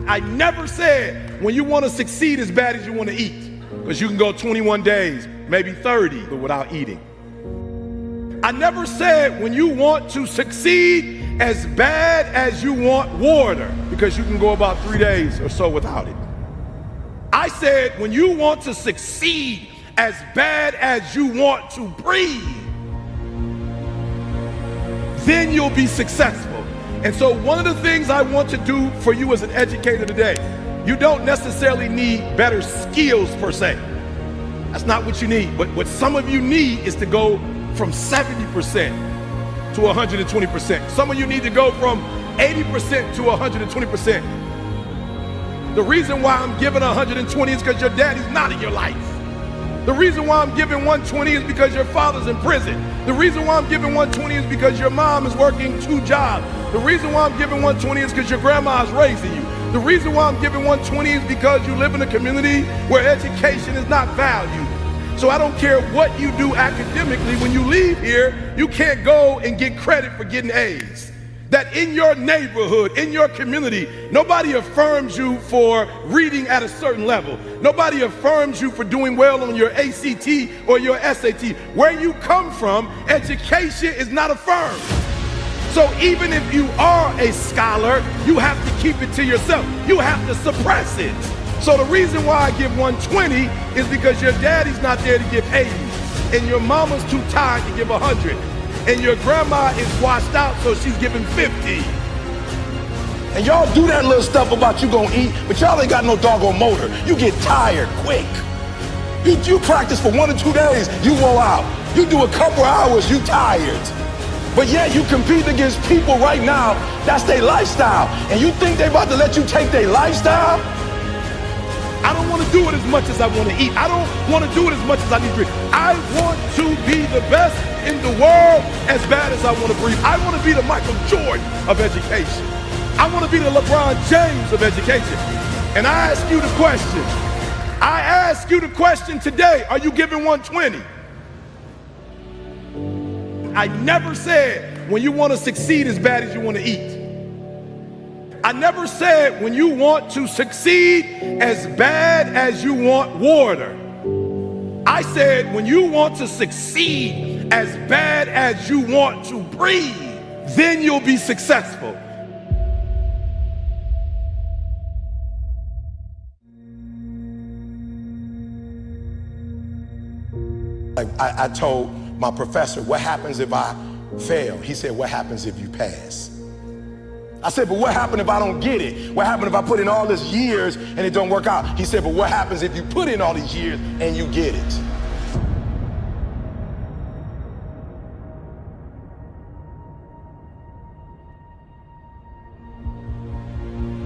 I never said when you want to succeed as bad as you want to eat, because you can go 21 days, maybe 30, but without eating. I never said when you want to succeed as bad as you want water, because you can go about 3 days or so without it. I said when you want to succeed as bad as you want to breathe, then you'll be successful. And so one of the things I want to do for you as an educator today, you don't necessarily need better skills per se. That's not what you need. But what some of you need is to go from 70% to 120%. Some of you need to go from 80% to 120%. The reason why I'm giving 120 is because your daddy's not in your life. The reason why I'm giving 120 is because your father's in prison. The reason why I'm giving 120 is because your mom is working 2 jobs. The reason why I'm giving 120 is because your grandma is raising you. The reason why I'm giving 120 is because you live in a community where education is not valued. So I don't care what you do academically, when you leave here, you can't go and get credit for getting A's. That in your neighborhood, in your community, nobody affirms you for reading at a certain level. Nobody affirms you for doing well on your ACT or your SAT. Where you come from, education is not affirmed. So even if you are a scholar, you have to keep it to yourself. You have to suppress it. So the reason why I give 120 is because your daddy's not there to give 80, and your mama's too tired to give 100. And your grandma is washed out, so she's giving 50. And y'all do that little stuff about you gonna eat, but y'all ain't got no doggone motor. You get tired quick. You practice for 1 or 2 days, you roll out. You do a couple hours, you tired. But yet you compete against people right now, that's their lifestyle. And you think they about to let you take their lifestyle? I don't want to do it as much as I want to eat. I don't want to do it as much as I need to drink. I want to be the best in the world as bad as I want to breathe. I want to be the Michael Jordan of education. I want to be the LeBron James of education. And I ask you the question. I ask you the question today, are you giving 120? I never said when you want to succeed as bad as you want to eat. I never said when you want to succeed as bad as you want water. I said when you want to succeed as bad as you want to breathe, then you'll be successful. I told my professor, what happens if I fail? He said, what happens if you pass? I said, but what happens if I don't get it? What happens if I put in all these years and it don't work out? He said, but what happens if you put in all these years and you get it?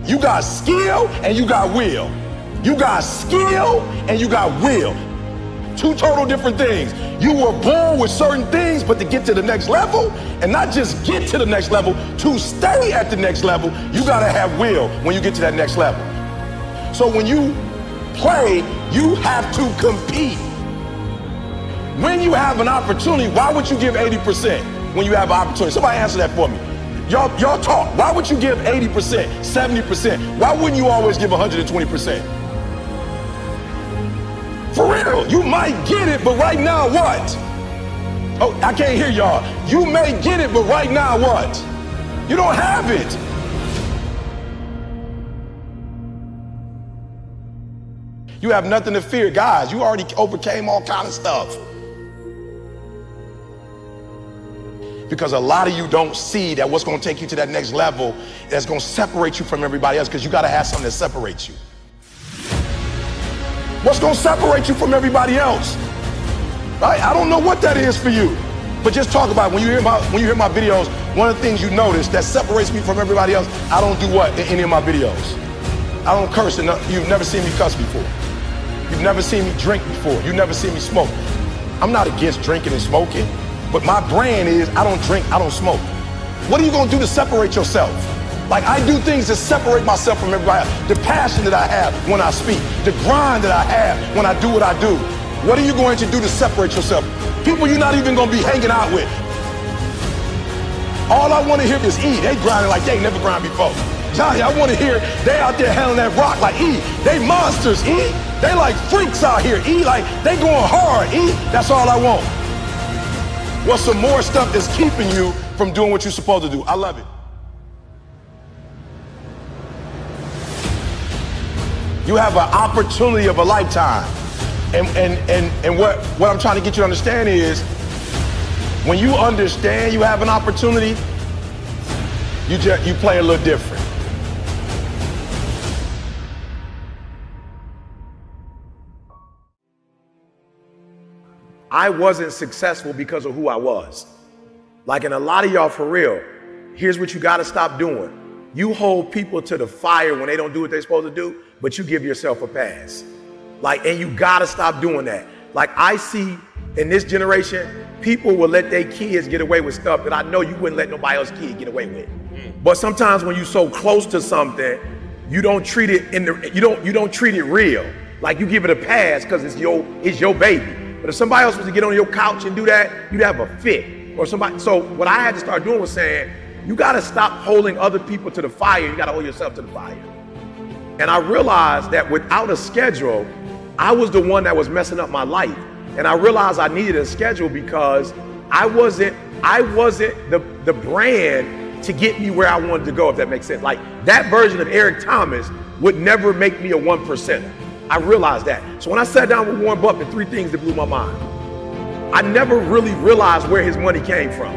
You got skill and you got will. You got skill and you got will. 2 total different things. You were born with certain things, but to get to the next level, and not just get to the next level, to stay at the next level, you gotta have will when you get to that next level. So when you play, you have to compete. When you have an opportunity, why would you give 80% when you have an opportunity? Somebody answer that for me. Y'all talk. Why would you give 80%, 70%? Why wouldn't you always give 120%? For real, you might get it, but right now what? Oh, I can't hear y'all. You may get it, but right now what? You don't have it. You have nothing to fear. Guys, you already overcame all kind of stuff. Because a lot of you don't see that what's going to take you to that next level that's going to separate you from everybody else, because you got to have something that separates you. What's going to separate you from everybody else? Right? I don't know what that is for you, but just talk about it. When you hear my videos, one of the things you notice that separates me from everybody else, I don't do what in any of my videos? I don't curse. You've never seen me cuss before. You've never seen me drink before. You've never seen me smoke. I'm not against drinking and smoking, but my brand is I don't drink, I don't smoke. What are you going to do to separate yourself? Like, I do things to separate myself from everybody else. The passion that I have when I speak, the grind that I have when I do what I do. What are you going to do to separate yourself? People you're not even going to be hanging out with. All I want to hear is eat. They grinding like they never grind before. Johnny, I want to hear they out there handling that rock like E. They monsters, E. They like freaks out here, E. Like they going hard, E. That's all I want. What's some more stuff that's keeping you from doing what you're supposed to do? I love it. You have an opportunity of a lifetime. And what I'm trying to get you to understand is, when you understand you have an opportunity, you play a little different. I wasn't successful because of who I was. Like, in a lot of y'all, for real, here's what you gotta stop doing. You hold people to the fire when they don't do what they're supposed to do, but you give yourself a pass. Like, and you gotta stop doing that. Like, I see in this generation, people will let their kids get away with stuff that I know you wouldn't let nobody else's kid get away with. But sometimes when you're so close to something, you don't treat it you don't treat it real. Like, you give it a pass because it's your baby. But if somebody else was to get on your couch and do that, you'd have a fit. Or somebody. So what I had to start doing was saying, you gotta stop holding other people to the fire, you gotta hold yourself to the fire. And I realized that without a schedule, I was the one that was messing up my life. And I realized I needed a schedule because I wasn't the brand to get me where I wanted to go, if that makes sense. Like, that version of Eric Thomas would never make me a 1%er. I realized that. So when I sat down with Warren Buffett, 3 things that blew my mind. I never really realized where his money came from.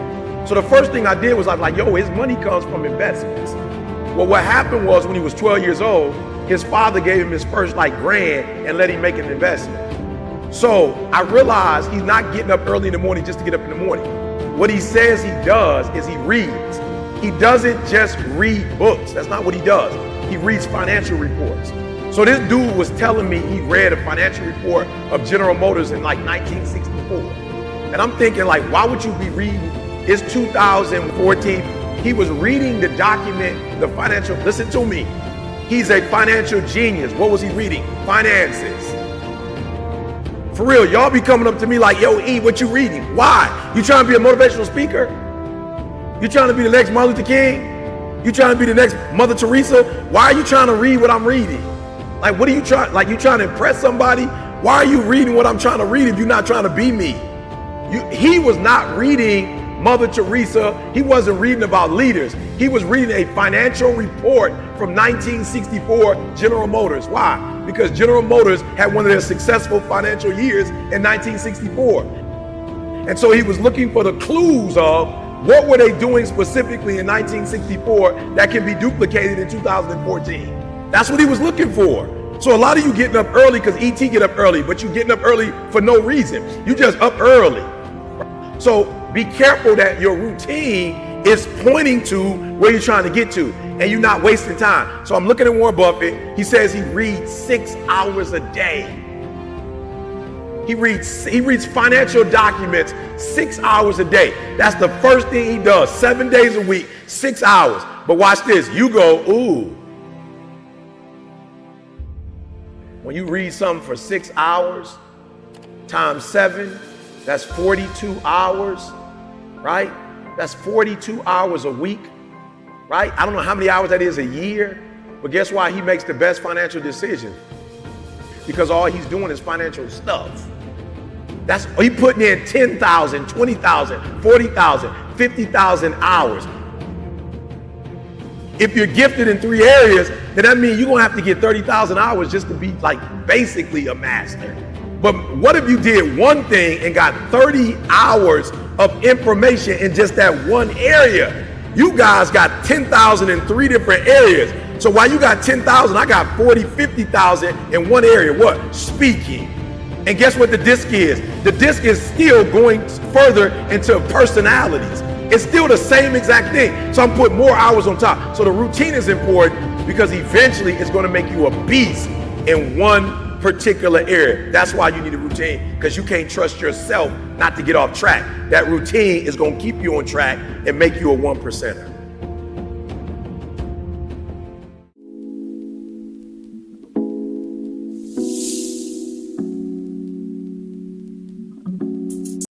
So the first thing I did was I was like, yo, his money comes from investments. Well, what happened was, when he was 12 years old, his father gave him his first grand and let him make an investment. So I realized he's not getting up early in the morning just to get up in the morning. What he says he does is he reads. He doesn't just read books. That's not what he does. He reads financial reports. So this dude was telling me he read a financial report of General Motors in 1964. And I'm thinking, like, why would you be reading? It's 2014. He was reading the document, the financial, listen to me. He's a financial genius. What was he reading? Finances. For real, y'all be coming up to me like, yo, E, what you reading? Why? You trying to be a motivational speaker? You trying to be the next Martin Luther King? You trying to be the next Mother Teresa? Why are you trying to read what I'm reading? Like, what are you trying, like, you trying to impress somebody? Why are you reading what I'm trying to read if you're not trying to be me? He was not reading Mother Teresa. He wasn't reading about leaders. He was reading a financial report from 1964 General Motors. Why? Because General Motors had one of their successful financial years in 1964. And so he was looking for the clues of what were they doing specifically in 1964 that can be duplicated in 2014. That's what he was looking for. So a lot of you getting up early because ET get up early, but you getting up early for no reason. You just up early. So be careful that your routine is pointing to where you're trying to get to and you're not wasting time. So I'm looking at Warren Buffett. He says he reads 6 hours a day. He reads financial documents 6 hours a day. That's the first thing he does, 7 days a week, 6 hours. But watch this, you go, ooh. When you read something for 6 hours times 7, that's 42 hours, right? That's 42 hours a week, right? I don't know how many hours that is a year, but guess why he makes the best financial decisions? Because all he's doing is financial stuff. That's, he putting in 10,000, 20,000, 40,000, 50,000 hours. If you're gifted in 3 areas, then that means you're gonna have to get 30,000 hours just to be like basically a master. But what if you did one thing and got 30 hours of information in just that one area? You guys got 10,000 in 3 different areas. So while you got 10,000, I got 40, 50,000 in one area. What? Speaking. And guess what the disc is? The disc is still going further into personalities. It's still the same exact thing. So I'm putting more hours on top. So the routine is important because eventually it's going to make you a beast in one particular area. That's why you need a routine, because you can't trust yourself not to get off track. That routine is going to keep you on track and make you a 1%er.